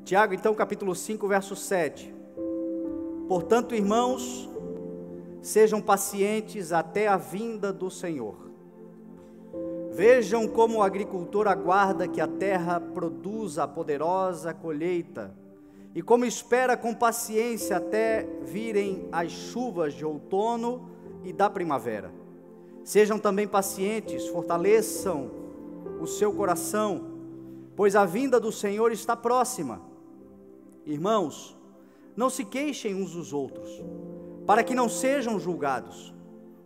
Tiago, então, capítulo 5, verso 7. Portanto, irmãos, sejam pacientes até a vinda do Senhor. Vejam como o agricultor aguarda que a terra produza a poderosa colheita, e como espera com paciência até virem as chuvas de outono e da primavera. Sejam também pacientes, fortaleçam o seu coração, pois a vinda do Senhor está próxima. Irmãos, não se queixem uns dos outros, para que não sejam julgados.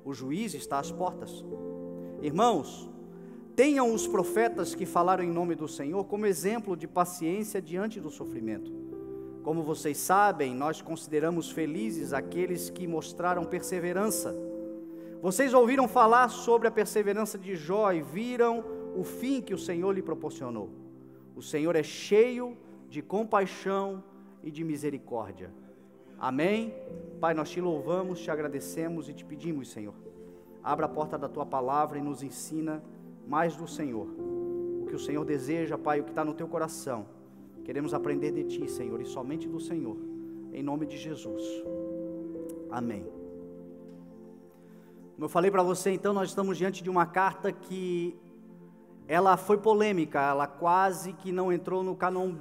O juiz está às portas. Irmãos, tenham os profetas que falaram em nome do Senhor como exemplo de paciência diante do sofrimento. Como vocês sabem, nós consideramos felizes aqueles que mostraram perseverança. Vocês ouviram falar sobre a perseverança de Jó e viram o fim que o Senhor lhe proporcionou. O Senhor é cheio de compaixão e de misericórdia. Amém? Pai, nós te louvamos, te agradecemos e te pedimos, Senhor, abra a porta da tua palavra e nos ensina mais do Senhor. O que o Senhor deseja, Pai, o que está no teu coração. Queremos aprender de ti, Senhor, e somente do Senhor, em nome de Jesus. Amém. Como eu falei para você, então, nós estamos diante de uma carta que ela foi polêmica, ela quase que não entrou no cânon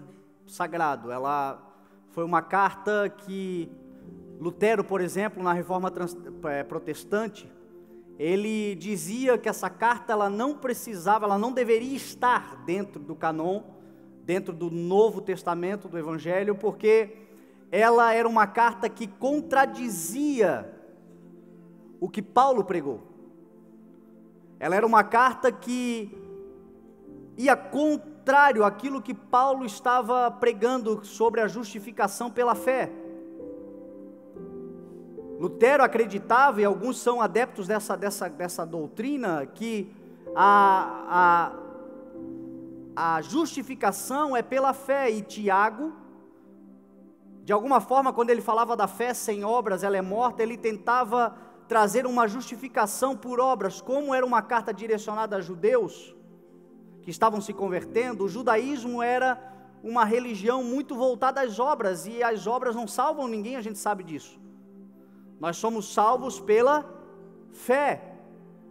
sagrado. Ela foi uma carta que Lutero, por exemplo, na Reforma Protestante, ele dizia que essa carta ela não precisava, ela não deveria estar dentro do cânon, dentro do Novo Testamento, do Evangelho, porque ela era uma carta que contradizia o que Paulo pregou. Ela era uma carta que ia contrário àquilo que Paulo estava pregando sobre a justificação pela fé. Lutero acreditava, e alguns são adeptos dessa doutrina, que a justificação é pela fé, e Tiago, de alguma forma, quando ele falava da fé sem obras, ela é morta, ele tentava trazer uma justificação por obras. Como era uma carta direcionada a judeus que estavam se convertendo, o judaísmo era uma religião muito voltada às obras, e as obras não salvam ninguém, a gente sabe disso. Nós somos salvos pela fé,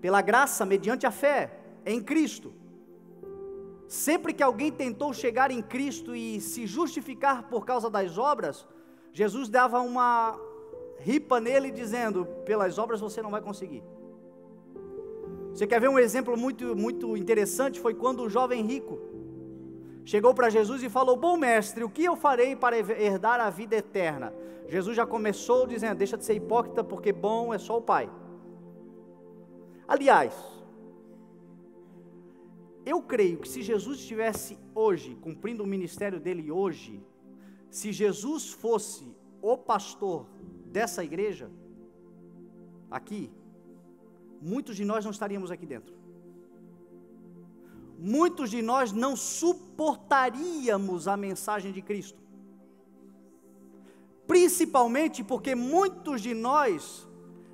pela graça, mediante a fé, em Cristo. Sempre que alguém tentou chegar em Cristo e se justificar por causa das obras, Jesus dava uma ripa nele dizendo, pelas obras você não vai conseguir. Você quer ver um exemplo muito interessante? Foi quando o jovem rico chegou para Jesus e falou, bom mestre, o que eu farei para herdar a vida eterna? Jesus já começou dizendo, deixa de ser hipócrita, porque bom é só o Pai. Aliás, eu creio que se Jesus estivesse hoje, cumprindo o ministério dele hoje, se Jesus fosse o pastor dessa igreja, aqui, muitos de nós não estaríamos aqui dentro. Muitos de nós não suportaríamos a mensagem de Cristo. Principalmente porque muitos de nós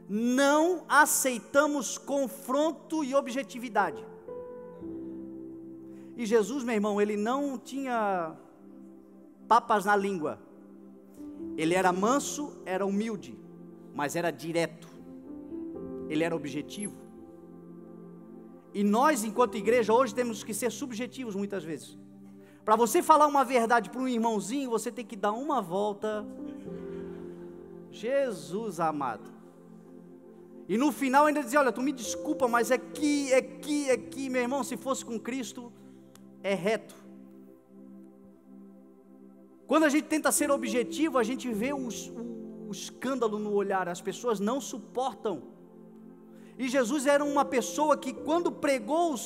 não aceitamos confronto e objetividade. E Jesus, meu irmão, ele não tinha papas na língua. Ele era manso, era humilde, mas era direto. Ele era objetivo. E nós, enquanto igreja, hoje temos que ser subjetivos muitas vezes. Para você falar uma verdade para um irmãozinho, você tem que dar uma volta. Jesus amado. E no final ainda dizer, olha, tu me desculpa, mas é que, meu irmão, se fosse com Cristo, é reto. Quando a gente tenta ser objetivo, a gente vê o escândalo no olhar, as pessoas não suportam. E Jesus era uma pessoa que quando pregou o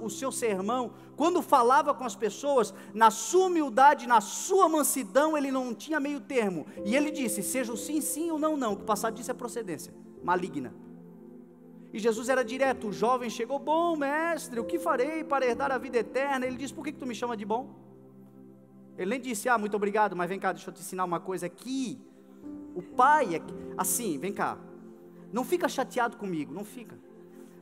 seu sermão, quando falava com as pessoas, na sua humildade, na sua mansidão, ele não tinha meio termo. E ele disse, seja o sim, sim ou não, não, que o passado disso é procedência maligna. E Jesus era direto, o jovem chegou, bom mestre, o que farei para herdar a vida eterna? Ele disse, por que tu me chama de bom? Ele nem disse, muito obrigado, mas vem cá, deixa eu te ensinar uma coisa aqui. O pai, assim, vem cá. Não fica chateado comigo, não fica.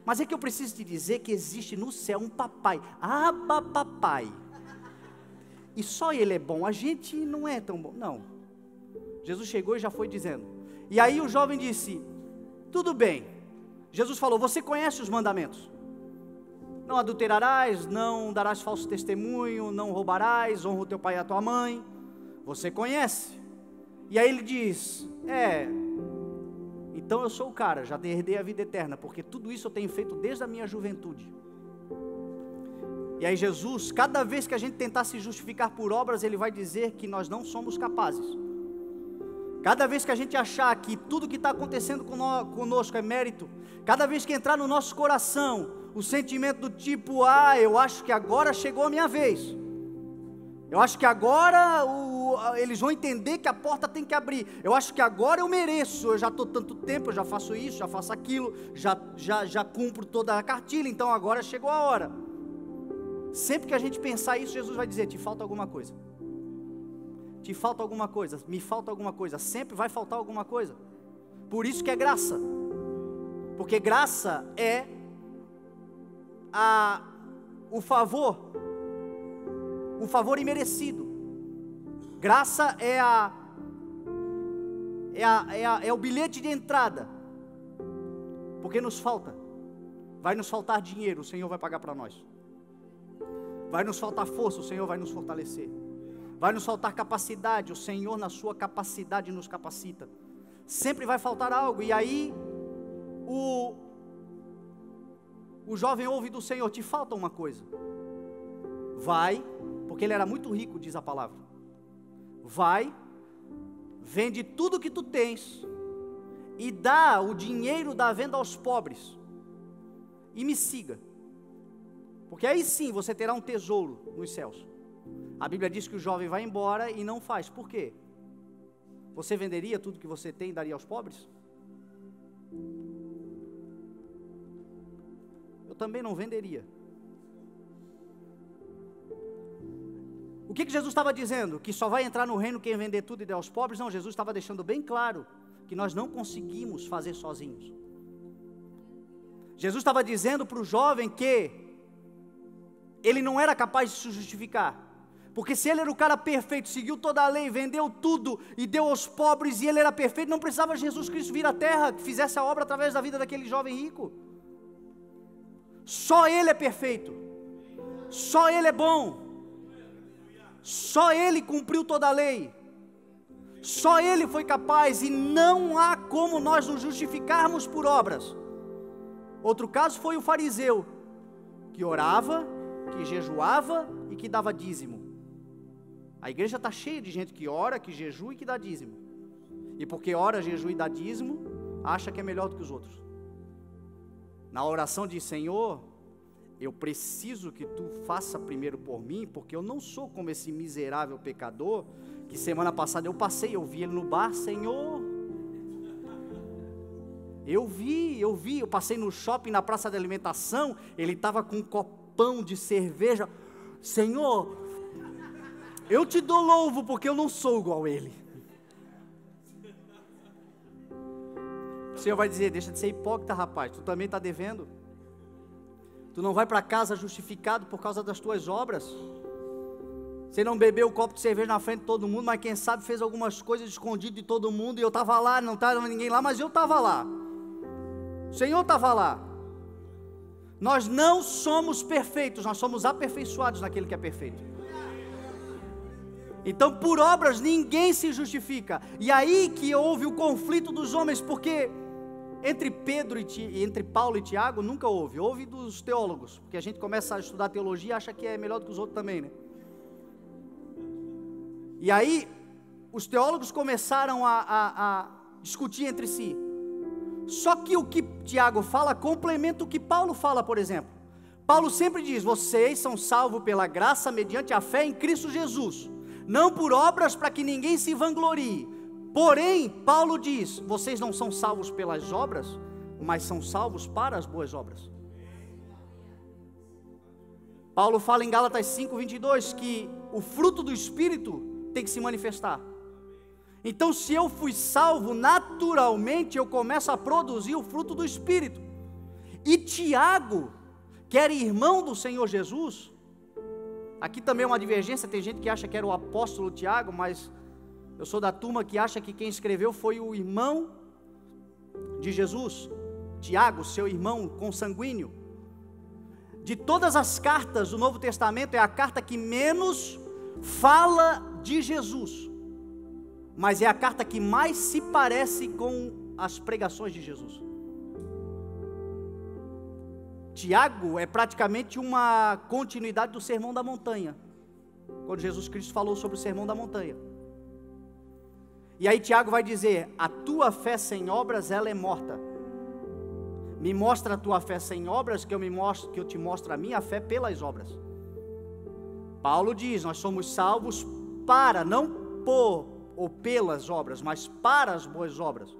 Mas é que eu preciso te dizer que existe no céu um papai, Abba papai. e só Ele é bom, a gente não é tão bom. Não, Jesus chegou e já foi dizendo. E aí o jovem disse, tudo bem. Jesus falou, você conhece os mandamentos? Não adulterarás, não darás falso testemunho, não roubarás, honra o teu pai e a tua mãe. Você conhece. E aí ele diz, então eu sou o cara, já herdei a vida eterna, porque tudo isso eu tenho feito desde a minha juventude. E aí Jesus, cada vez que a gente tentar se justificar por obras, Ele vai dizer que nós não somos capazes. Cada vez que a gente achar que tudo que está acontecendo conosco é mérito, cada vez que entrar no nosso coração o sentimento do tipo, eu acho que agora chegou a minha vez, eu acho que agora eles vão entender que a porta tem que abrir, eu acho que agora eu mereço, eu já estou tanto tempo, eu já faço isso, já faço aquilo, já cumpro toda a cartilha, então agora chegou a hora. Sempre que a gente pensar isso, Jesus vai dizer, te falta alguma coisa. Te falta alguma coisa, me falta alguma coisa, sempre vai faltar alguma coisa. Por isso que é graça. Porque graça é o favor imerecido. Graça é o bilhete de entrada. Porque nos falta. Vai nos faltar dinheiro, o Senhor vai pagar para nós. Vai nos faltar força, o Senhor vai nos fortalecer. Vai nos faltar capacidade, o Senhor na sua capacidade nos capacita. Sempre vai faltar algo. E aí o jovem ouve do Senhor, te falta uma coisa. Vai, porque ele era muito rico, diz a palavra. Vai, vende tudo que tu tens e dá o dinheiro da venda aos pobres e me siga. Porque aí sim você terá um tesouro nos céus. A Bíblia diz que o jovem vai embora e não faz. Por quê? Você venderia tudo que você tem e daria aos pobres? Eu também não venderia. O que Jesus estava dizendo? Que só vai entrar no reino quem vender tudo e der aos pobres? Não, Jesus estava deixando bem claro que nós não conseguimos fazer sozinhos. Jesus estava dizendo para o jovem que ele não era capaz de se justificar. Porque se ele era o cara perfeito, seguiu toda a lei, vendeu tudo e deu aos pobres, e ele era perfeito, não precisava Jesus Cristo vir à terra, que fizesse a obra através da vida daquele jovem rico. Só Ele é perfeito, só Ele é bom, só Ele cumpriu toda a lei, só Ele foi capaz, e não há como nós nos justificarmos por obras. Outro caso foi o fariseu, que orava, que jejuava e que dava dízimo. A igreja está cheia de gente que ora, que jejua e que dá dízimo. E porque ora, jejua e dá dízimo, acha que é melhor do que os outros. Na oração diz, Senhor, eu preciso que Tu faça primeiro por mim, porque eu não sou como esse miserável pecador, que semana passada eu vi ele no bar, Senhor. Eu passei no shopping, na praça de alimentação, ele estava com um copão de cerveja. Senhor, eu te dou louvo porque eu não sou igual a ele. O Senhor vai dizer, deixa de ser hipócrita, rapaz, tu também está devendo. Tu não vai para casa justificado por causa das tuas obras. Você não bebeu o copo de cerveja na frente de todo mundo, mas quem sabe fez algumas coisas escondido de todo mundo, e eu estava lá, não estava ninguém lá, mas eu estava lá. O Senhor estava lá. Nós não somos perfeitos, nós somos aperfeiçoados naquele que é perfeito. Então por obras ninguém se justifica. E aí que houve o conflito dos homens, porque entre Paulo e Tiago nunca houve dos teólogos, porque a gente começa a estudar teologia e acha que é melhor do que os outros também, né? E aí os teólogos começaram a discutir entre si. Só que o que Tiago fala complementa o que Paulo fala, por exemplo. Paulo sempre diz, vocês são salvos pela graça mediante a fé em Cristo Jesus, não por obras para que ninguém se vanglorie. Porém, Paulo diz, vocês não são salvos pelas obras, mas são salvos para as boas obras. Paulo fala em Gálatas 5:22 que o fruto do Espírito tem que se manifestar. Então se eu fui salvo, naturalmente eu começo a produzir o fruto do Espírito. E Tiago, que era irmão do Senhor Jesus, Aqui também é uma divergência, tem gente que acha que era o apóstolo Tiago, mas eu sou da turma que acha que quem escreveu foi o irmão de Jesus, Tiago, seu irmão consanguíneo. De todas as cartas do Novo Testamento, é a carta que menos fala de Jesus, mas é a carta que mais se parece com as pregações de Jesus. Tiago é praticamente uma continuidade do Sermão da Montanha, quando Jesus Cristo falou sobre o Sermão da Montanha. E aí Tiago vai dizer: a tua fé sem obras, ela é morta. Me mostra a tua fé sem obras, que eu te mostro a minha fé pelas obras. Paulo diz: nós somos salvos para, não por ou pelas obras, mas para as boas obras.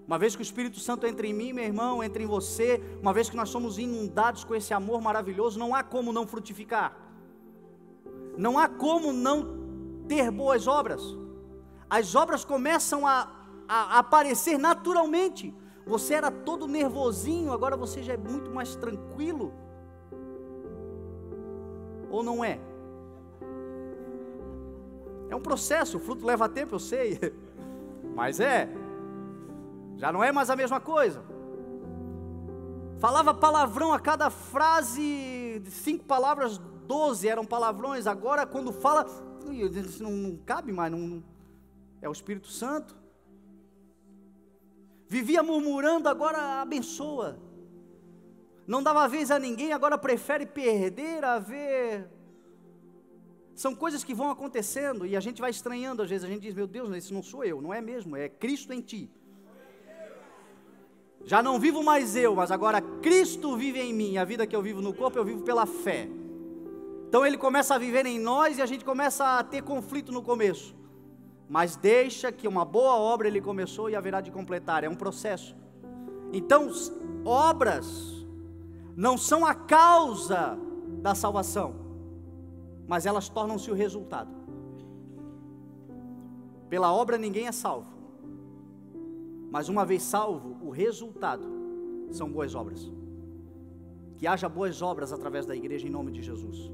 Uma vez que o Espírito Santo entra em mim, meu irmão, entra em você, uma vez que nós somos inundados com esse amor maravilhoso, não há como não frutificar, não há como não ter boas obras. As obras começam a aparecer naturalmente. Você era todo nervosinho, agora você já é muito mais tranquilo, ou não é? É um processo, o fruto leva tempo, eu sei, mas já não é mais a mesma coisa. Falava palavrão a cada frase, de 5 palavras, 12 eram palavrões. Agora quando fala, não cabe mais, não, é o Espírito Santo. Vivia murmurando, agora abençoa. Não dava vez a ninguém, agora prefere perder a ver. São coisas que vão acontecendo e a gente vai estranhando. Às vezes a gente diz: meu Deus, esse não sou eu. Não é mesmo, é Cristo em ti. Já não vivo mais eu, mas agora Cristo vive em mim. A vida que eu vivo no corpo, eu vivo pela fé. Então Ele começa a viver em nós e a gente começa a ter conflito no começo. Mas deixa que uma boa obra Ele começou e haverá de completar. É um processo. Então, obras não são a causa da salvação, mas elas tornam-se o resultado. Pela obra ninguém é salvo, mas uma vez salvo, o resultado são boas obras. Que haja boas obras através da igreja em nome de Jesus.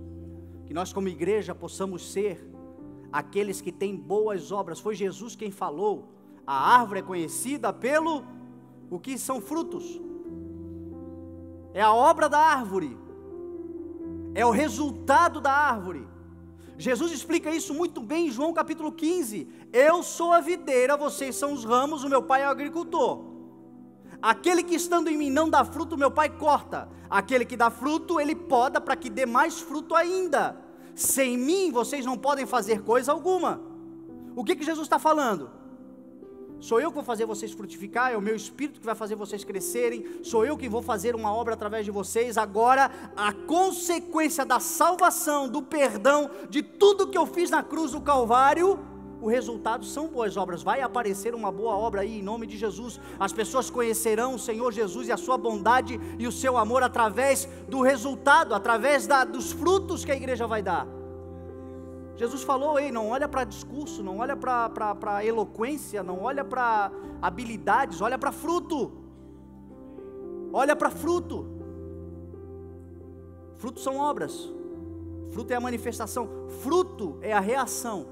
Que nós como igreja possamos ser aqueles que têm boas obras. Foi Jesus quem falou: a árvore é conhecida pelo o que são frutos. É a obra da árvore, é o resultado da árvore. Jesus explica isso muito bem em João capítulo 15. Eu sou a videira, vocês são os ramos, o meu pai é o agricultor. Aquele que estando em mim não dá fruto, meu pai corta. Aquele que dá fruto, ele poda para que dê mais fruto ainda. Sem mim vocês não podem fazer coisa alguma. O que Jesus está falando? Sou eu que vou fazer vocês frutificar, é o meu Espírito que vai fazer vocês crescerem, sou eu que vou fazer uma obra através de vocês. Agora, a consequência da salvação, do perdão, de tudo que eu fiz na cruz do Calvário, o resultado são boas obras. Vai aparecer uma boa obra aí, em nome de Jesus. As pessoas conhecerão o Senhor Jesus e a sua bondade e o seu amor através do resultado, através dos frutos que a igreja vai dar. Jesus falou: ei, não olha para discurso, não olha para eloquência, não olha para habilidades, olha para fruto. Olha para fruto. Frutos são obras. Fruto é a manifestação. Fruto é a reação.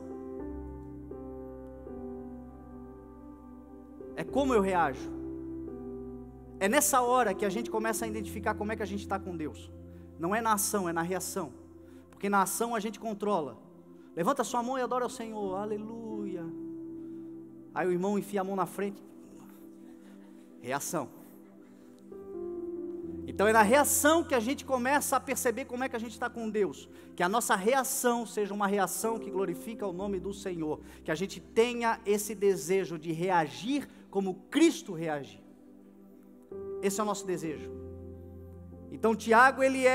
É como eu reajo. É nessa hora que a gente começa a identificar como é que a gente está com Deus. Não é na ação, é na reação. Porque na ação a gente controla. Levanta sua mão e adora ao Senhor, aleluia. Aí o irmão enfia a mão na frente. Reação. Então é na reação que a gente começa a perceber como é que a gente está com Deus. Que a nossa reação seja uma reação que glorifica o nome do Senhor. Que a gente tenha esse desejo de reagir como Cristo reagiu. Esse é o nosso desejo. Então Tiago, ele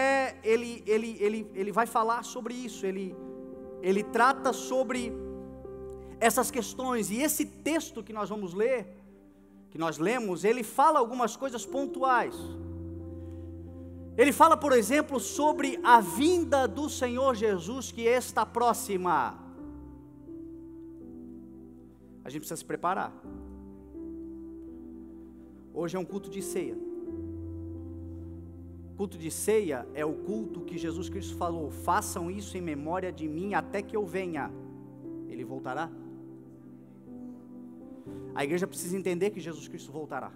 vai falar sobre isso, ele trata sobre essas questões, e esse texto que nós vamos ler, que nós lemos, ele fala algumas coisas pontuais. Ele fala, por exemplo, sobre a vinda do Senhor Jesus, que está próxima. A gente precisa se preparar. Hoje é um culto de ceia. culto de ceia é o culto que Jesus Cristo falou: façam isso em memória de mim até que eu venha. Ele voltará. A igreja precisa entender que Jesus Cristo voltará.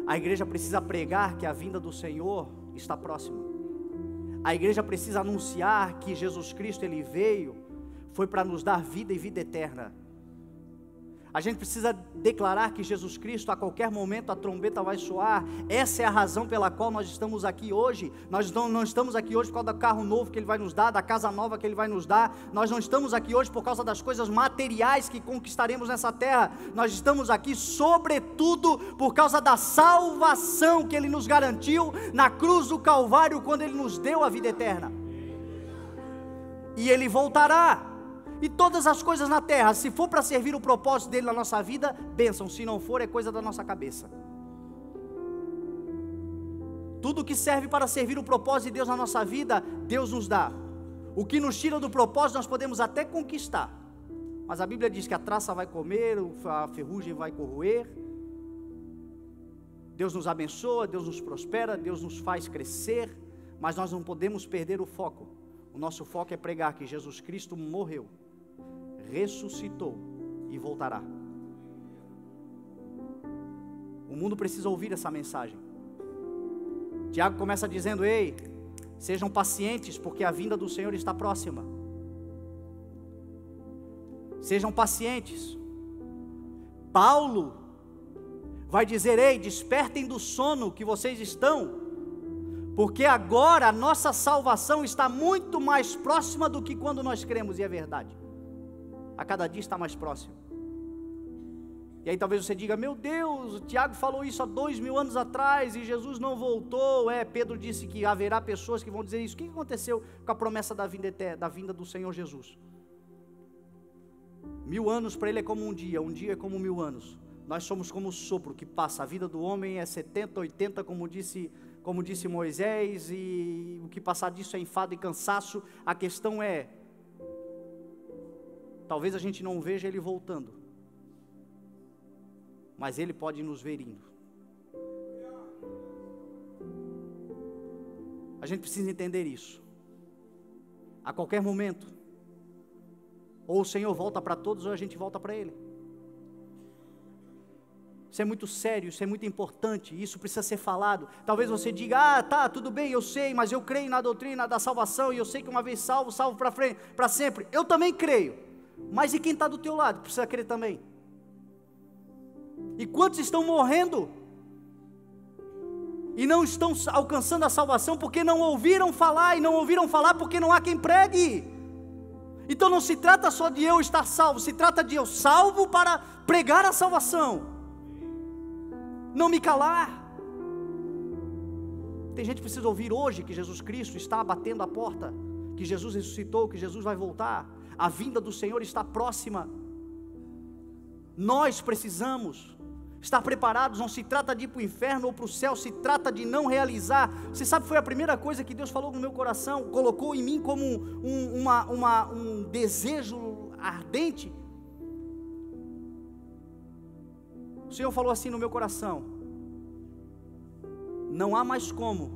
A igreja precisa pregar que a vinda do Senhor está próxima. A igreja precisa anunciar que Jesus Cristo, Ele veio, foi para nos dar vida e vida eterna. A gente precisa declarar que Jesus Cristo, a qualquer momento a trombeta vai soar. Essa é a razão pela qual nós estamos aqui hoje. Nós não estamos aqui hoje por causa do carro novo que Ele vai nos dar, da casa nova que Ele vai nos dar. Nós não estamos aqui hoje por causa das coisas materiais que conquistaremos nessa terra. Nós estamos aqui sobretudo por causa da salvação que Ele nos garantiu na cruz do Calvário, quando Ele nos deu a vida eterna. E Ele voltará. E todas as coisas na terra, se for para servir o propósito dele na nossa vida, bênção. Se não for, é coisa da nossa cabeça. Tudo que serve para servir o propósito de Deus na nossa vida, Deus nos dá. O que nos tira do propósito, nós podemos até conquistar. Mas a Bíblia diz que a traça vai comer, a ferrugem vai corroer. Deus nos abençoa, Deus nos prospera, Deus nos faz crescer. Mas nós não podemos perder o foco. O nosso foco é pregar que Jesus Cristo morreu, ressuscitou e voltará. O mundo precisa ouvir essa mensagem. Tiago começa dizendo: ei, sejam pacientes, porque a vinda do Senhor está próxima. Sejam pacientes. Paulo vai dizer: ei, despertem do sono que vocês estão, porque agora a nossa salvação está muito mais próxima do que quando nós cremos, e é verdade. A cada dia está mais próximo. E aí talvez você diga: meu Deus, o Tiago falou isso há 2000 anos atrás e Jesus não voltou. Pedro disse que haverá pessoas que vão dizer isso. O que aconteceu com a promessa da vinda eterna, da vinda do Senhor Jesus? 1000 anos para ele é como um dia é como 1000 anos. Nós somos como o sopro que passa. A vida do homem é 70, 80, como disse Moisés, e o que passar disso é enfado e cansaço. A questão é, talvez a gente não veja Ele voltando, mas Ele pode nos ver indo. A gente precisa entender isso. A qualquer momento, ou o Senhor volta para todos, ou a gente volta para Ele. Isso é muito sério, isso é muito importante, isso precisa ser falado. Talvez você diga: tá, tudo bem, eu sei, mas eu creio na doutrina da salvação, e eu sei que uma vez salvo, salvo para sempre. Eu também creio, mas e quem está do teu lado, precisa crer também? E quantos estão morrendo, e não estão alcançando a salvação, porque não ouviram falar, e não ouviram falar porque não há quem pregue? Então não se trata só de eu estar salvo, se trata de eu salvo para pregar a salvação. Não me calar. Tem gente que precisa ouvir hoje que Jesus Cristo está batendo a porta, que Jesus ressuscitou, que Jesus vai voltar, a vinda do Senhor está próxima. Nós precisamos estar preparados. Não se trata de ir para o inferno ou para o céu, se trata de não realizar. Você sabe, foi a primeira coisa que Deus falou no meu coração, colocou em mim como um desejo ardente. O Senhor falou assim no meu coração: não há mais como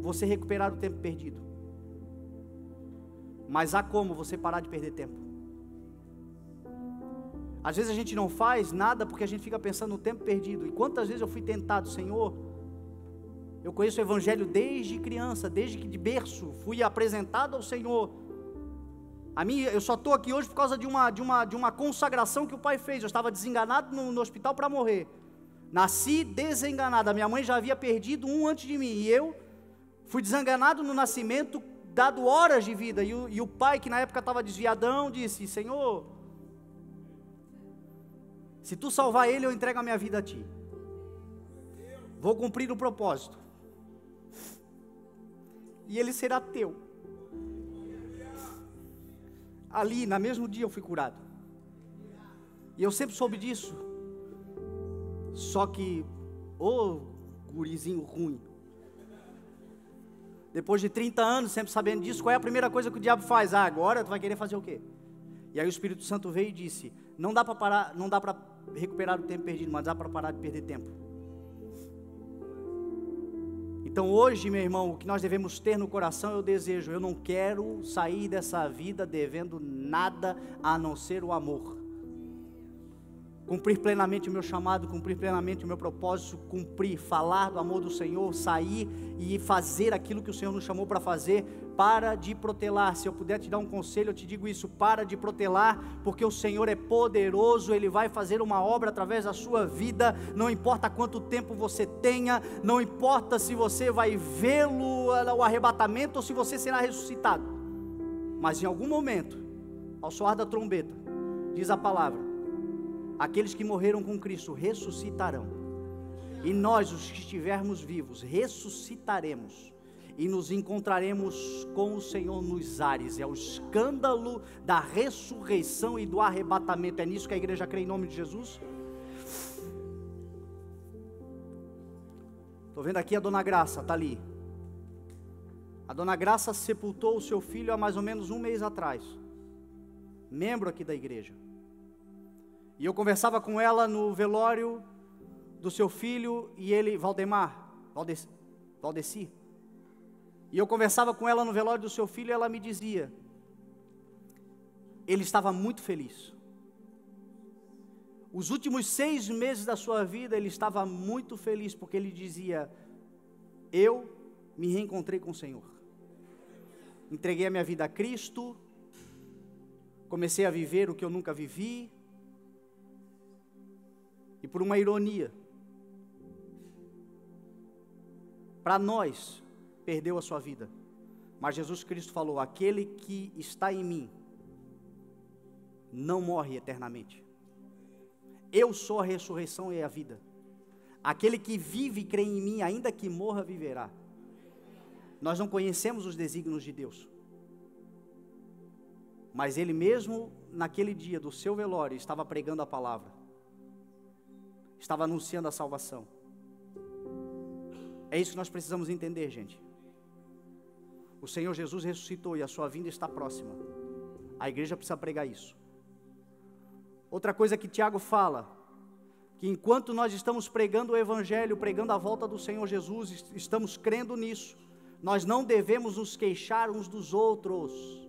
você recuperar o tempo perdido, mas há como você parar de perder tempo. Às vezes a gente não faz nada porque a gente fica pensando no tempo perdido. E quantas vezes eu fui tentado: Senhor, eu conheço o Evangelho desde criança, desde que de berço fui apresentado ao Senhor. Eu só estou aqui hoje por causa de uma consagração que o pai fez. Eu estava desenganado no hospital para morrer. Nasci desenganado. A minha mãe já havia perdido um antes de mim, e eu fui desenganado no nascimento, dado horas de vida. E o pai, que na época estava desviadão, disse: Senhor, se tu salvar ele, eu entrego a minha vida a ti. Vou cumprir o propósito, e ele será teu. Ali, no mesmo dia, eu fui curado. E eu sempre soube disso. Só que, gurizinho ruim. Depois de 30 anos, sempre sabendo disso, qual é a primeira coisa que o diabo faz? Agora tu vai querer fazer o quê? E aí o Espírito Santo veio e disse: não dá para parar, não dá para recuperar o tempo perdido, mas dá para parar de perder tempo. Então hoje, meu irmão, o que nós devemos ter no coração é o desejo. Eu não quero sair dessa vida devendo nada a não ser o amor. Cumprir plenamente o meu chamado, cumprir plenamente o meu propósito, cumprir, falar do amor do Senhor, sair e fazer aquilo que o Senhor nos chamou para fazer. Para de protelar. Se eu puder te dar um conselho, eu te digo isso: para de protelar, porque o Senhor é poderoso, Ele vai fazer uma obra através da sua vida. Não importa quanto tempo você tenha, não importa se você vai vê-lo, o arrebatamento, ou se você será ressuscitado, mas em algum momento, ao soar da trombeta, diz a palavra, aqueles que morreram com Cristo ressuscitarão, e nós, os que estivermos vivos, ressuscitaremos, e nos encontraremos com o Senhor nos ares. É o escândalo da ressurreição e do arrebatamento. É nisso que a igreja crê, em nome de Jesus. Estou vendo aqui a dona Graça, está ali. A dona Graça sepultou o seu filho há mais ou menos um mês atrás, membro aqui da igreja, e eu conversava com ela no velório do seu filho, e ele, Valdeci, e eu conversava com ela no velório do seu filho, e ela me dizia, ele estava muito feliz. Os últimos 6 meses da sua vida, ele estava muito feliz, porque ele dizia, eu me reencontrei com o Senhor. Entreguei a minha vida a Cristo, comecei a viver o que eu nunca vivi, e por uma ironia, para nós, perdeu a sua vida, mas Jesus Cristo falou, aquele que está em mim, não morre eternamente, eu sou a ressurreição e a vida, aquele que vive e crê em mim, ainda que morra, viverá. Nós não conhecemos os desígnios de Deus, mas Ele mesmo, naquele dia do seu velório, estava pregando a palavra, estava anunciando a salvação. É isso que nós precisamos entender, gente. O Senhor Jesus ressuscitou e a sua vinda está próxima. A igreja precisa pregar isso. Outra coisa que Tiago fala, que enquanto nós estamos pregando o Evangelho, pregando a volta do Senhor Jesus, estamos crendo nisso, nós não devemos nos queixar uns dos outros.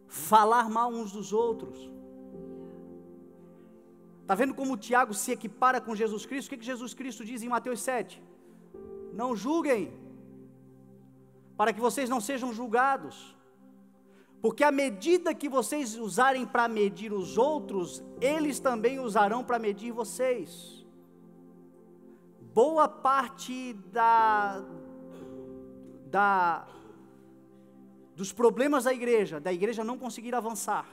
Falar mal uns dos outros. Está vendo como Tiago se equipara com Jesus Cristo? O que Jesus Cristo diz em Mateus 7? Não julguem, para que vocês não sejam julgados, porque a medida que vocês usarem para medir os outros, eles também usarão para medir vocês. Boa parte dos problemas da igreja não conseguir avançar,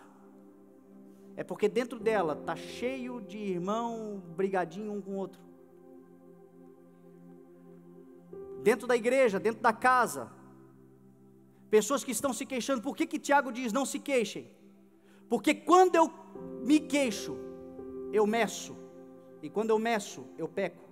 é porque dentro dela está cheio de irmão brigadinho um com o outro. Dentro da igreja, dentro da casa, pessoas que estão se queixando. Por que Tiago diz não se queixem? Porque quando eu me queixo, eu meço, e quando eu meço, eu peco.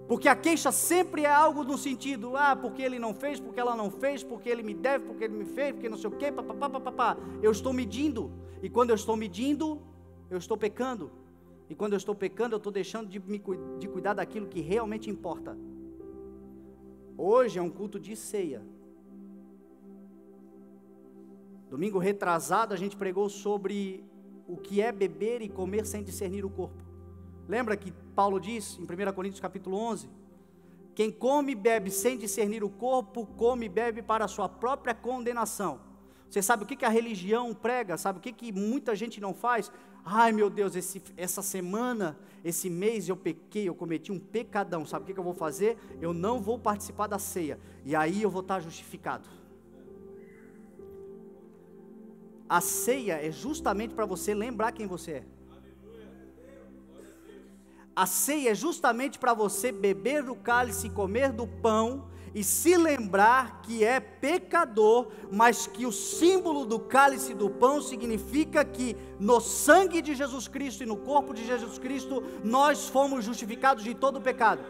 Porque a queixa sempre é algo no sentido, porque ele não fez, porque ela não fez, porque ele me deve, porque ele me fez, porque não sei o quê, papapá. Eu estou medindo, e quando eu estou medindo, eu estou pecando. E quando eu estou pecando, eu estou deixando de cuidar daquilo que realmente importa. Hoje é um culto de ceia. Domingo retrasado a gente pregou sobre o que é beber e comer sem discernir o corpo. Lembra que Paulo diz em 1 Coríntios capítulo 11, quem come e bebe sem discernir o corpo, come e bebe para a sua própria condenação. Você sabe o que a religião prega? Sabe o que muita gente não faz? Ai meu Deus, essa semana, esse mês eu pequei, eu cometi um pecadão. Sabe o que eu vou fazer? Eu não vou participar da ceia, e aí eu vou estar justificado. A ceia é justamente para você lembrar quem você é. A ceia é justamente para você beber do cálice e comer do pão e se lembrar que é pecador, mas que o símbolo do cálice e do pão significa que no sangue de Jesus Cristo e no corpo de Jesus Cristo nós fomos justificados de todo o pecado.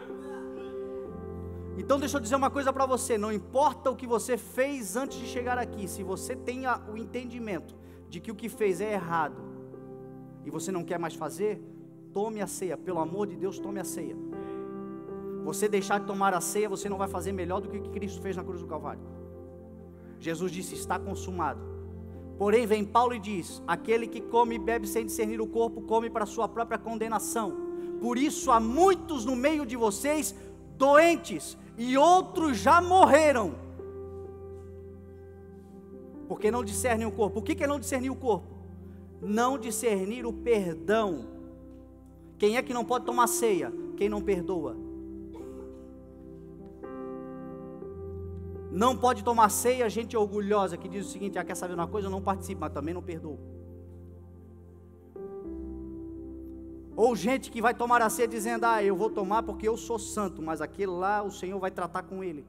Então deixa eu dizer uma coisa para você, não importa o que você fez antes de chegar aqui, se você tem o entendimento de que o que fez é errado, e você não quer mais fazer, tome a ceia, pelo amor de Deus, tome a ceia. Você deixar de tomar a ceia, você não vai fazer melhor do que o que Cristo fez na cruz do Calvário. Jesus disse, está consumado. Porém vem Paulo e diz, aquele que come e bebe sem discernir o corpo, come para a sua própria condenação. Por isso há muitos no meio de vocês doentes, e outros já morreram, porque não discernem o corpo. O que é não discernir o corpo? Não discernir o perdão. Quem é que não pode tomar ceia? Quem não perdoa. Não pode tomar ceia gente orgulhosa, que diz o seguinte, quer saber uma coisa, eu não participo, mas também não perdoo. Ou gente que vai tomar a ceia dizendo, eu vou tomar porque eu sou santo, mas aquele lá o Senhor vai tratar com ele.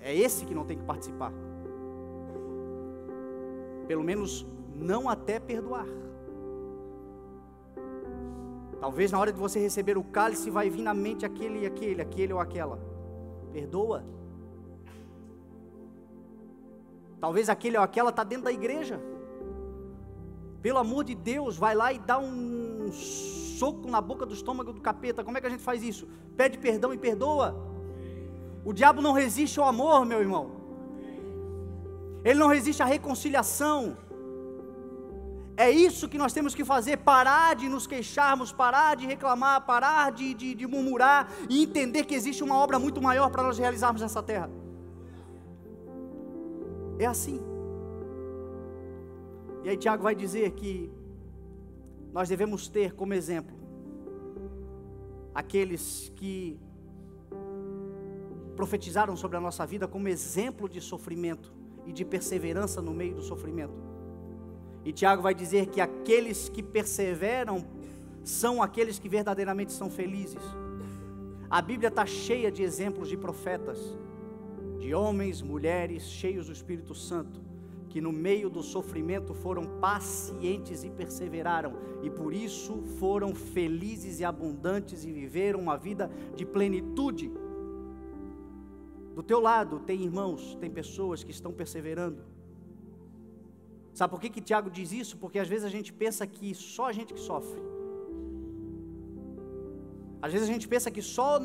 É esse que não tem que participar. Pelo menos não até perdoar. Talvez na hora de você receber o cálice vai vir na mente aquele ou aquela. Perdoa. Talvez aquele ou aquela está dentro da igreja. Pelo amor de Deus, vai lá e dá um soco na boca do estômago do capeta. Como é que a gente faz isso? Pede perdão e perdoa. O diabo não resiste ao amor, meu irmão. Ele não resiste à reconciliação. É isso que nós temos que fazer, parar de nos queixarmos, parar de reclamar, parar de murmurar e entender que existe uma obra muito maior para nós realizarmos nessa terra. É assim. E aí Tiago vai dizer que nós devemos ter como exemplo aqueles que profetizaram sobre a nossa vida como exemplo de sofrimento e de perseverança no meio do sofrimento. E Tiago vai dizer que aqueles que perseveram são aqueles que verdadeiramente são felizes. A Bíblia está cheia de exemplos de profetas, de homens, mulheres, cheios do Espírito Santo, que no meio do sofrimento foram pacientes e perseveraram, e por isso foram felizes e abundantes e viveram uma vida de plenitude. Do teu lado tem irmãos, tem pessoas que estão perseverando. Sabe por que Tiago diz isso? Porque às vezes a gente pensa que só a gente que sofre. Às vezes a gente pensa que só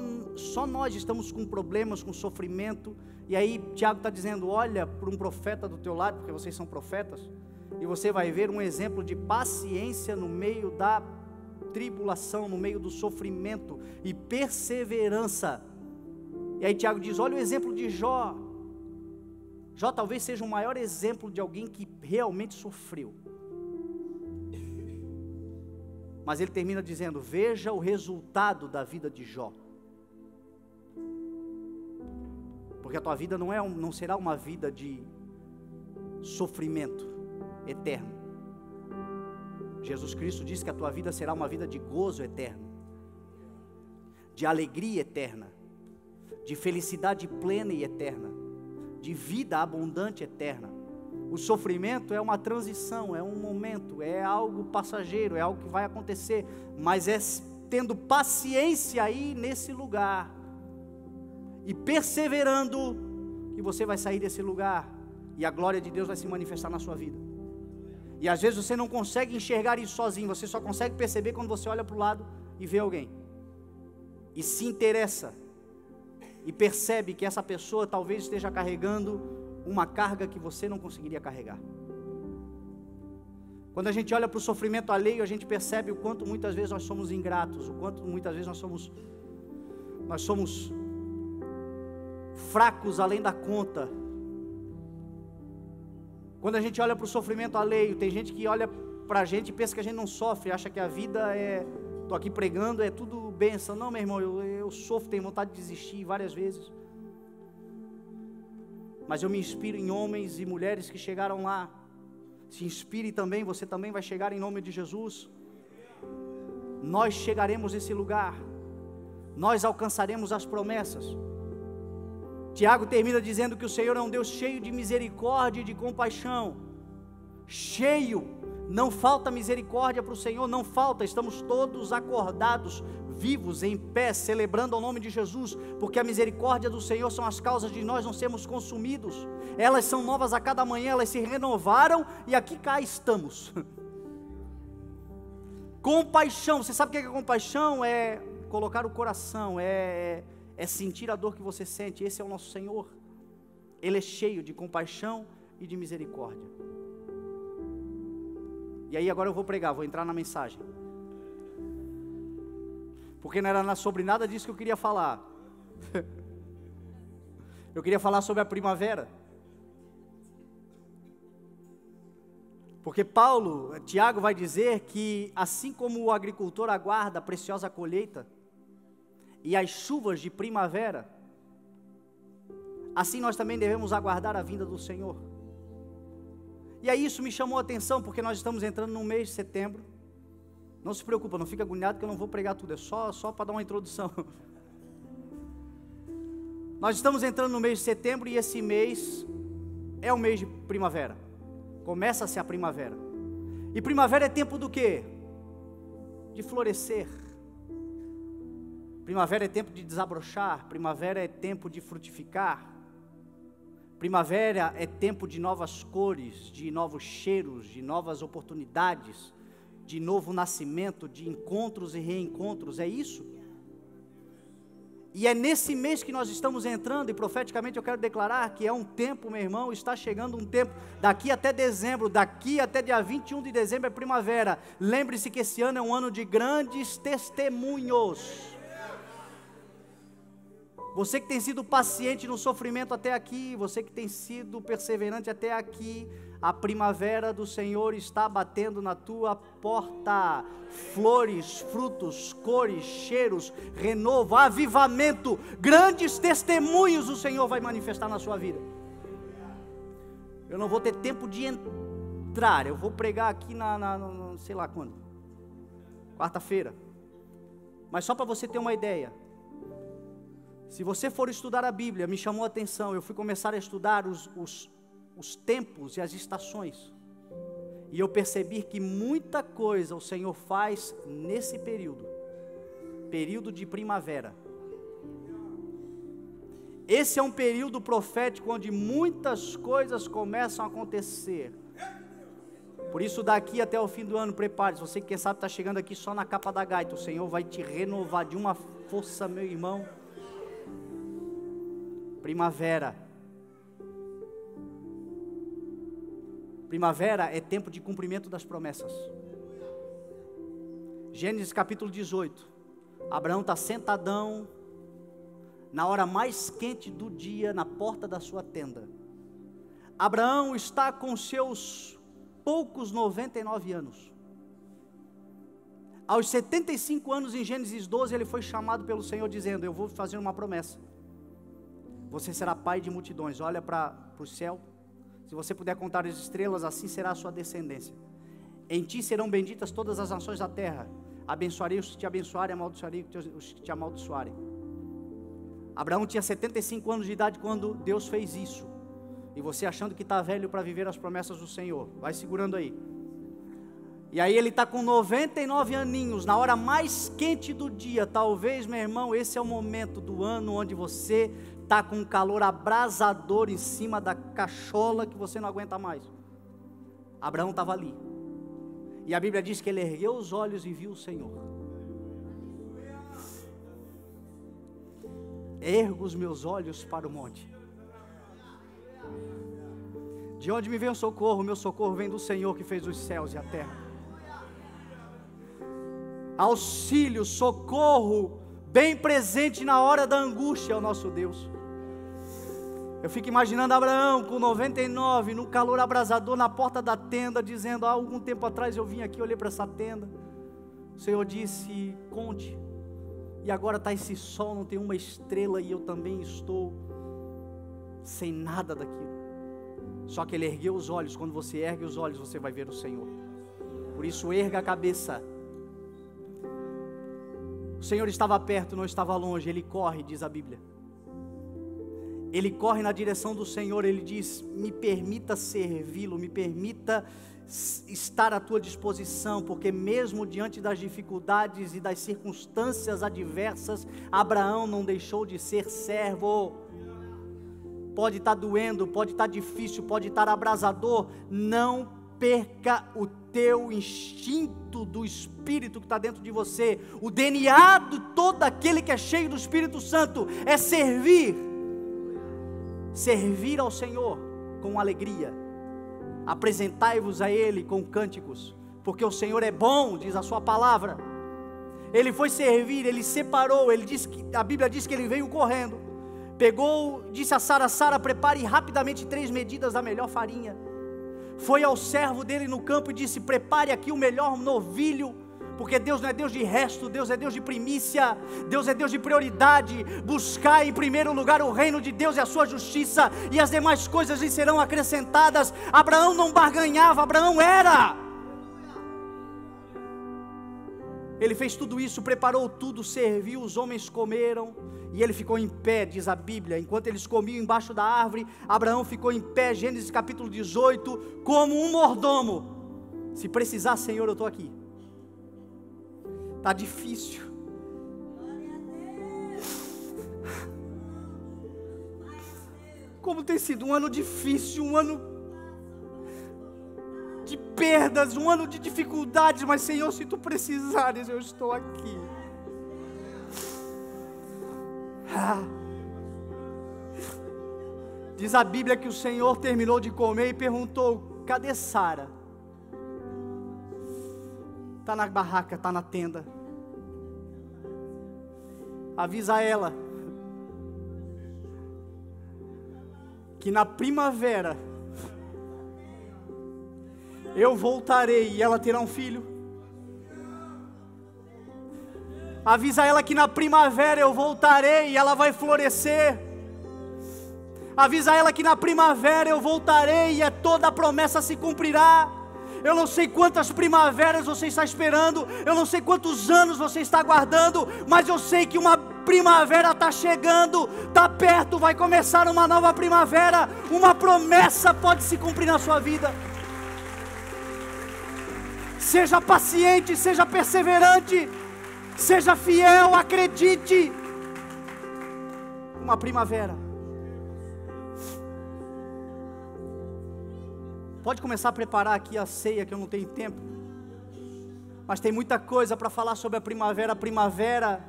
nós estamos com problemas, com sofrimento. E aí Tiago está dizendo, olha para um profeta do teu lado, porque vocês são profetas, e você vai ver um exemplo de paciência no meio da tribulação, no meio do sofrimento, e perseverança. E aí Tiago diz, olha o exemplo de Jó. Jó talvez seja o maior exemplo de alguém que realmente sofreu. Mas ele termina dizendo, veja o resultado da vida de Jó. Porque a tua vida não será uma vida de sofrimento eterno. Jesus Cristo disse que a tua vida será uma vida de gozo eterno, de alegria eterna, de felicidade plena e eterna, de vida abundante eterna. O sofrimento é uma transição, é um momento, é algo passageiro, é algo que vai acontecer, mas é tendo paciência aí nesse lugar e perseverando que você vai sair desse lugar e a glória de Deus vai se manifestar na sua vida. E às vezes você não consegue enxergar isso sozinho, você só consegue perceber quando você olha para o lado e vê alguém e se interessa e percebe que essa pessoa talvez esteja carregando uma carga que você não conseguiria carregar. Quando a gente olha para o sofrimento alheio, a gente percebe o quanto muitas vezes nós somos ingratos, o quanto muitas vezes nós somos fracos além da conta. Quando a gente olha para o sofrimento alheio, tem gente que olha para a gente e pensa que a gente não sofre, acha que a vida estou aqui pregando, é tudo bênção. Não, meu irmão, eu sofro, tenho vontade de desistir várias vezes. Mas eu me inspiro em homens e mulheres que chegaram lá. Se inspire também, você também vai chegar em nome de Jesus. Nós chegaremos nesse lugar. Nós alcançaremos as promessas. Tiago termina dizendo que o Senhor é um Deus cheio de misericórdia e de compaixão. Cheio, Não falta misericórdia para o Senhor, não falta, estamos todos acordados, vivos, em pé, celebrando ao nome de Jesus, porque a misericórdia do Senhor são as causas de nós não sermos consumidos, elas são novas a cada manhã, elas se renovaram, e aqui cá estamos. Compaixão, você sabe o que é compaixão? É colocar o coração, é sentir a dor que você sente. Esse é o nosso Senhor, Ele é cheio de compaixão e de misericórdia. E aí agora eu vou pregar, vou entrar na mensagem, porque não era sobre nada disso que eu queria falar. Eu queria falar sobre a primavera, porque Tiago vai dizer que assim como o agricultor aguarda a preciosa colheita e as chuvas de primavera, assim nós também devemos aguardar a vinda do Senhor. E aí isso me chamou a atenção, porque nós estamos entrando no mês de setembro. Não se preocupa, não fica agoniado que eu não vou pregar tudo, é só para dar uma introdução. Nós estamos entrando no mês de setembro e esse mês é o mês de primavera. Começa-se a primavera. E primavera é tempo do quê? De florescer. Primavera é tempo de desabrochar, primavera é tempo de frutificar. Primavera é tempo de novas cores, de novos cheiros, de novas oportunidades, de novo nascimento, de encontros e reencontros, é isso? E é nesse mês que nós estamos entrando, e profeticamente eu quero declarar que é um tempo, meu irmão, está chegando um tempo, daqui até dezembro, daqui até dia 21 de dezembro é primavera. Lembre-se que esse ano é um ano de grandes testemunhos. Você que tem sido paciente no sofrimento até aqui, você que tem sido perseverante até aqui, a primavera do Senhor está batendo na tua porta. Flores, frutos, cores, cheiros, renovo, avivamento, grandes testemunhos o Senhor vai manifestar na sua vida. Eu não vou ter tempo de entrar, eu vou pregar aqui sei lá quando, quarta-feira, mas só para você ter uma ideia. Se você for estudar a Bíblia, me chamou a atenção, eu fui começar a estudar os tempos e as estações, e eu percebi que muita coisa o Senhor faz nesse período de primavera. Esse é um período profético onde muitas coisas começam a acontecer. Por isso daqui até o fim do ano, prepare-se. Você que quem sabe está chegando aqui só na capa da gaita, o Senhor vai te renovar de uma força, meu irmão. Primavera. Primavera é tempo de cumprimento das promessas. Gênesis capítulo 18. Abraão está sentadão, na hora mais quente do dia, na porta da sua tenda. Abraão está com seus poucos 99 anos. Aos 75 anos, em Gênesis 12, ele foi chamado pelo Senhor dizendo: eu vou fazer uma promessa. Você será pai de multidões. Olha para o céu. Se você puder contar as estrelas, assim será a sua descendência. Em ti serão benditas todas as nações da terra. Abençoarei os que te abençoarem, amaldiçoarei os que te amaldiçoarem. Abraão tinha 75 anos de idade quando Deus fez isso. E você achando que está velho para viver as promessas do Senhor, vai segurando aí. E aí ele está com 99 aninhos, na hora mais quente do dia. Talvez, meu irmão, esse é o momento do ano onde você está com um calor abrasador em cima da cachola que você não aguenta mais. Abraão estava ali. E a Bíblia diz que ele ergueu os olhos e viu o Senhor. Ergo os meus olhos para o monte. De onde me vem o socorro? Meu socorro vem do Senhor que fez os céus e a terra. Auxílio, socorro, bem presente na hora da angústia é o nosso Deus. Eu fico imaginando Abraão com 99, no calor abrasador, na porta da tenda, dizendo: há algum tempo atrás eu vim aqui, olhei para essa tenda, o Senhor disse: conte, e agora está esse sol, não tem uma estrela, e eu também estou sem nada daquilo. Só que ele ergueu os olhos. Quando você ergue os olhos, você vai ver o Senhor. Por isso, erga a cabeça. O Senhor estava perto, não estava longe. Ele corre, diz a Bíblia. ele corre na direção do Senhor, ele diz: me permita servi-lo, me permita estar à tua disposição, porque mesmo diante das dificuldades e das circunstâncias adversas, Abraão não deixou de ser servo. Pode estar doendo, pode estar difícil, pode estar abrasador, não perca o teu instinto do Espírito que está dentro de você. O DNA de todo aquele que é cheio do Espírito Santo é servir ao Senhor com alegria. Apresentai-vos a Ele com cânticos, porque o Senhor é bom, diz a sua palavra. Ele foi servir, ele separou, a Bíblia diz que ele veio correndo, pegou, disse a Sara: Sara, prepare rapidamente 3 medidas da melhor farinha. Foi ao servo dele no campo e disse: prepare aqui o melhor novilho, porque Deus não é Deus de resto, Deus é Deus de primícia, Deus é Deus de prioridade. Buscai em primeiro lugar o reino de Deus e a sua justiça, e as demais coisas lhe serão acrescentadas. Abraão não barganhava, Abraão era. Ele fez tudo isso, preparou tudo, serviu, os homens comeram, e ele ficou em pé, diz a Bíblia. Enquanto eles comiam embaixo da árvore, Abraão ficou em pé, Gênesis capítulo 18, como um mordomo. Se precisar, Senhor, eu estou aqui. Está difícil. Como tem sido um ano difícil, um ano de perdas, um ano de dificuldades, mas Senhor, se Tu precisares, eu estou aqui. Diz a Bíblia que o Senhor terminou de comer e perguntou: cadê Sara? Está na barraca, está na tenda. Avisa ela que na primavera eu voltarei e ela terá um filho. Avisa ela que na primavera eu voltarei e ela vai florescer. Avisa ela que na primavera eu voltarei e toda a promessa se cumprirá. Eu não sei quantas primaveras você está esperando, eu não sei quantos anos você está aguardando, mas eu sei que uma primavera está chegando, está perto, vai começar uma nova primavera. Uma promessa pode se cumprir na sua vida. Seja paciente, seja perseverante, seja fiel, acredite. Uma primavera. Pode começar a preparar aqui a ceia, que eu não tenho tempo, mas tem muita coisa para falar sobre a primavera. A primavera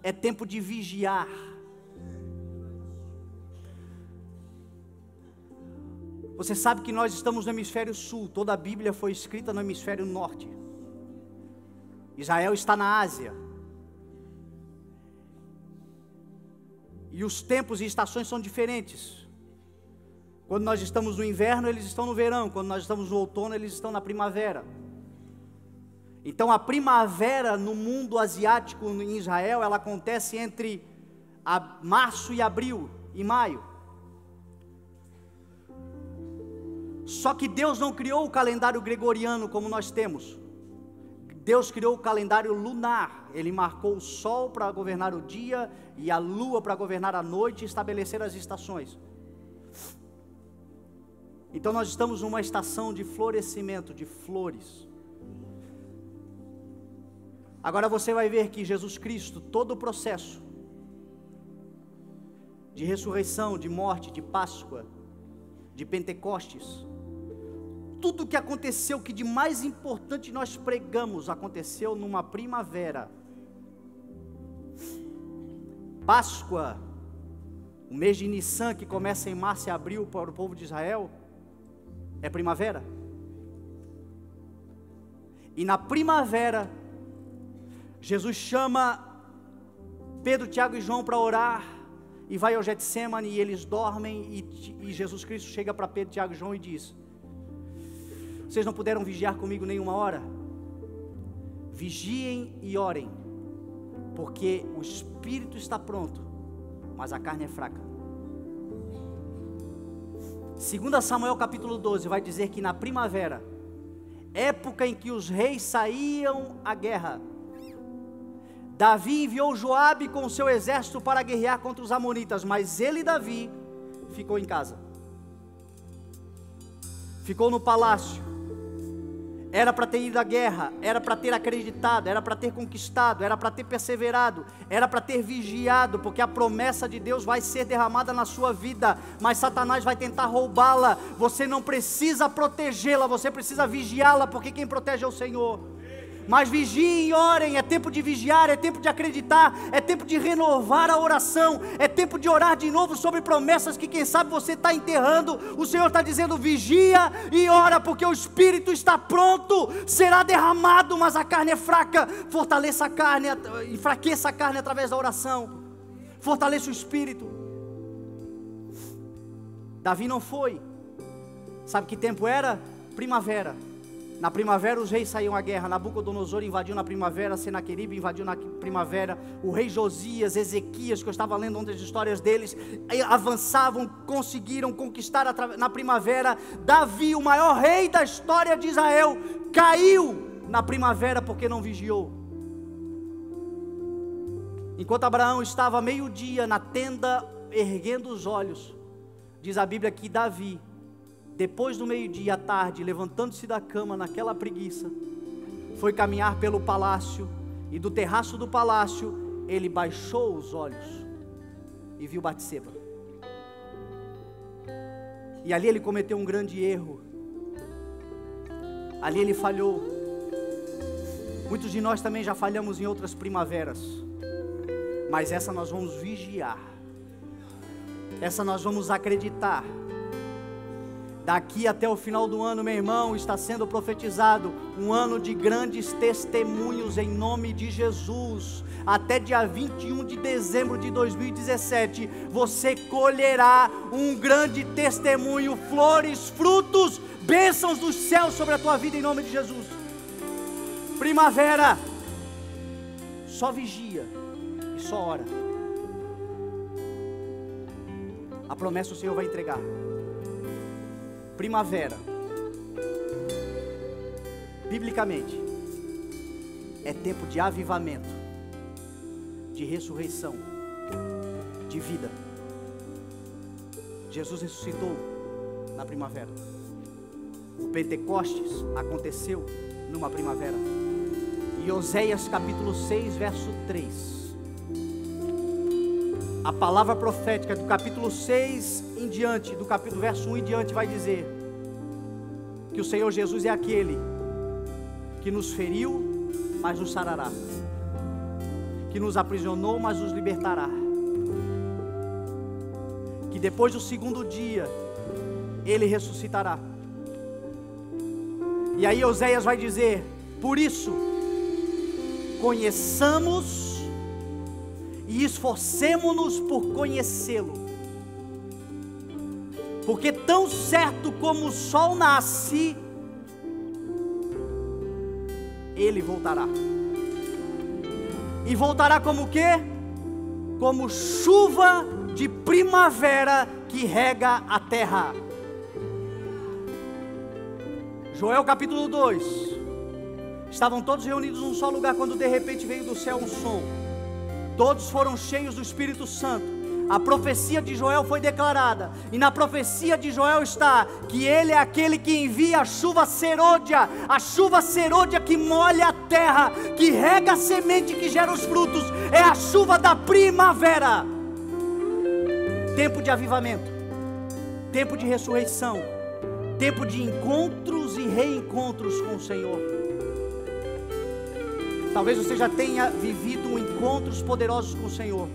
é tempo de vigiar. Você sabe que nós estamos no hemisfério sul, toda a Bíblia foi escrita no hemisfério norte. Israel está na Ásia. E os tempos e estações são diferentes. Quando nós estamos no inverno, eles estão no verão. Quando nós estamos no outono, eles estão na primavera. Então a primavera no mundo asiático, em Israel, ela acontece entre março e abril e maio. Só que Deus não criou o calendário gregoriano como nós temos. Deus criou o calendário lunar. Ele marcou o sol para governar o dia e a lua para governar a noite e estabelecer as estações. Então nós estamos numa estação de florescimento, de flores. Agora você vai ver que Jesus Cristo, todo o processo de ressurreição, de morte, de Páscoa, de Pentecostes, tudo o que aconteceu, que de mais importante nós pregamos, aconteceu numa primavera. Páscoa, o mês de Nissan, que começa em março e abril para o povo de Israel, é primavera. E na primavera, Jesus chama Pedro, Tiago e João para orar, e vai ao Getsêmani, e eles dormem, e Jesus Cristo chega para Pedro, Tiago e João e diz: vocês não puderam vigiar comigo nenhuma hora? Vigiem e orem, porque o espírito está pronto, mas a carne é fraca. 2 Samuel capítulo 12 vai dizer que na primavera, época em que os reis saíam à guerra, Davi enviou Joabe com o seu exército para guerrear contra os amonitas, mas ele, Davi, ficou em casa, ficou no palácio. Era para ter ido à guerra, era para ter acreditado, era para ter conquistado, era para ter perseverado, era para ter vigiado, porque a promessa de Deus vai ser derramada na sua vida, mas Satanás vai tentar roubá-la. Você não precisa protegê-la, você precisa vigiá-la, porque quem protege é o Senhor. Mas vigiem e orem, é tempo de vigiar, é tempo de acreditar, é tempo de renovar a oração, é tempo de orar de novo sobre promessas que quem sabe você está enterrando. O Senhor está dizendo: vigia e ora, porque o Espírito está pronto, será derramado, mas a carne é fraca. Fortaleça a carne, enfraqueça a carne através da oração, fortaleça o Espírito. Davi não foi, sabe que tempo era? Primavera. Na primavera os reis saíam à guerra. Nabucodonosor invadiu na primavera, Senaqueribe invadiu na primavera, o rei Josias, Ezequias, que eu estava lendo ontem as histórias deles, avançavam, conseguiram conquistar na primavera. Davi, o maior rei da história de Israel, caiu na primavera porque não vigiou. Enquanto Abraão estava meio-dia na tenda, erguendo os olhos, diz a Bíblia que Davi, depois do meio-dia à tarde, levantando-se da cama naquela preguiça, foi caminhar pelo palácio, e do terraço do palácio, ele baixou os olhos e viu Batseba. E ali ele cometeu um grande erro, ali ele falhou. Muitos de nós também já falhamos em outras primaveras, mas essa nós vamos vigiar, essa nós vamos acreditar. Daqui até o final do ano, meu irmão, está sendo profetizado um ano de grandes testemunhos em nome de Jesus. Até dia 21 de dezembro de 2017, você colherá um grande testemunho, flores, frutos, bênçãos dos céus sobre a tua vida em nome de Jesus. Primavera, só vigia e só ora. A promessa o Senhor vai entregar. Primavera, biblicamente, é tempo de avivamento, de ressurreição, de vida. Jesus ressuscitou na primavera. O Pentecostes aconteceu numa primavera. E Oséias capítulo 6, verso 3. A palavra profética do capítulo 6 em diante, do capítulo verso 1 em diante, vai dizer que o Senhor Jesus é aquele que nos feriu, mas nos sarará, que nos aprisionou, mas nos libertará, que depois do segundo dia Ele ressuscitará. E aí Oséias vai dizer: por isso, conheçamos e esforcemo-nos por conhecê-lo, porque tão certo como o sol nasce, ele voltará. E voltará como o quê? Como chuva de primavera que rega a terra. Joel capítulo 2. Estavam todos reunidos num só lugar, quando de repente veio do céu um som. Todos foram cheios do Espírito Santo. A profecia de Joel foi declarada, e na profecia de Joel está que ele é aquele que envia a chuva serôdia que molha a terra, que rega a semente, que gera os frutos. É a chuva da primavera. Tempo de avivamento, tempo de ressurreição, tempo de encontros e reencontros com o Senhor. Talvez você já tenha vivido encontros poderosos com o Senhor.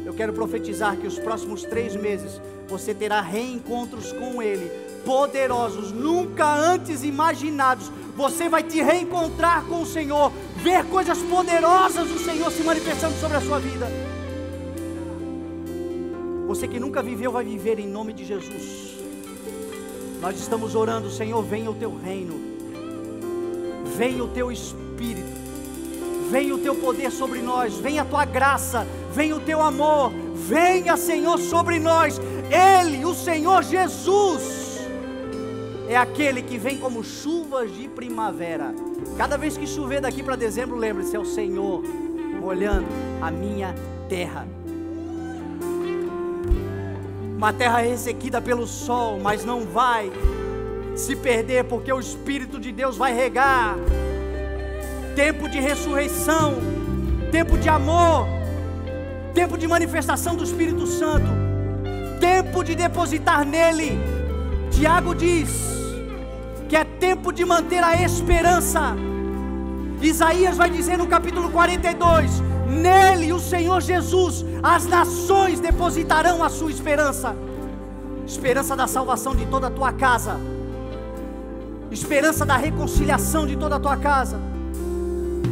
Eu quero profetizar que os próximos 3 meses você terá reencontros com Ele, poderosos, nunca antes imaginados. Você vai te reencontrar com o Senhor, ver coisas poderosas do Senhor se manifestando sobre a sua vida. Você que nunca viveu vai viver em nome de Jesus. Nós estamos orando: Senhor, venha o teu reino, venha o teu Espírito, venha o teu poder sobre nós, venha a tua graça, venha o teu amor, venha, Senhor, sobre nós. Ele, o Senhor Jesus, é aquele que vem como chuvas de primavera. Cada vez que chover daqui para dezembro, lembre-se, é o Senhor olhando a minha terra. Uma terra ressequida pelo sol, mas não vai se perder, porque o Espírito de Deus vai regar. Tempo de ressurreição, tempo de amor, tempo de manifestação do Espírito Santo, tempo de depositar nele. Tiago diz que é tempo de manter a esperança. Isaías vai dizer no capítulo 42: nele, o Senhor Jesus, as nações depositarão a sua esperança. Esperança da salvação de toda a tua casa, esperança da reconciliação de toda a tua casa,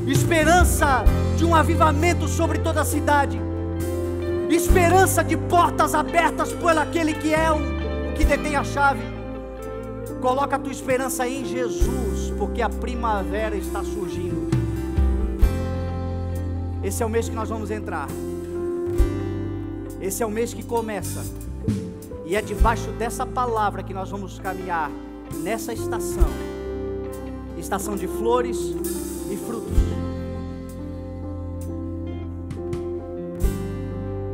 esperança de um avivamento sobre toda a cidade, esperança de portas abertas por aquele que é o que detém a chave. Coloca a tua esperança em Jesus, porque a primavera está surgindo. Esse é o mês que nós vamos entrar. Esse é o mês que começa. E é debaixo dessa palavra que nós vamos caminhar nessa estação. Estação de flores e frutos.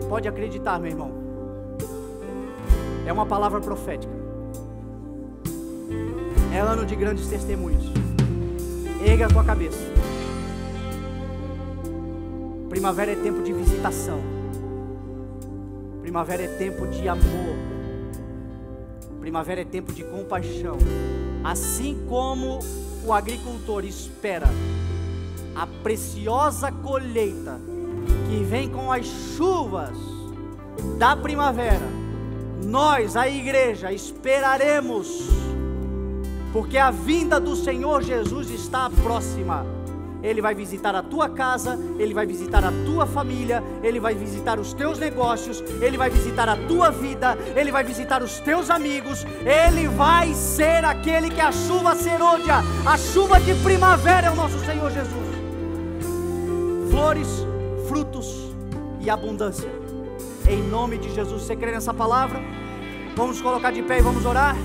Pode acreditar, meu irmão. É uma palavra profética. É ano de grandes testemunhos. Erga a tua cabeça. Primavera é tempo de visitação. Primavera é tempo de amor. Primavera é tempo de compaixão. Assim como o agricultor espera a preciosa colheita que vem com as chuvas da primavera, nós, a igreja, esperaremos, porque a vinda do Senhor Jesus está próxima. Ele vai visitar a tua casa, Ele vai visitar a tua família, Ele vai visitar os teus negócios, Ele vai visitar a tua vida, Ele vai visitar os teus amigos. Ele vai ser aquele que a chuva serôdia, a chuva de primavera é o nosso Senhor Jesus. Flores, frutos e abundância, em nome de Jesus. Você crê nessa palavra? Vamos colocar de pé e vamos orar.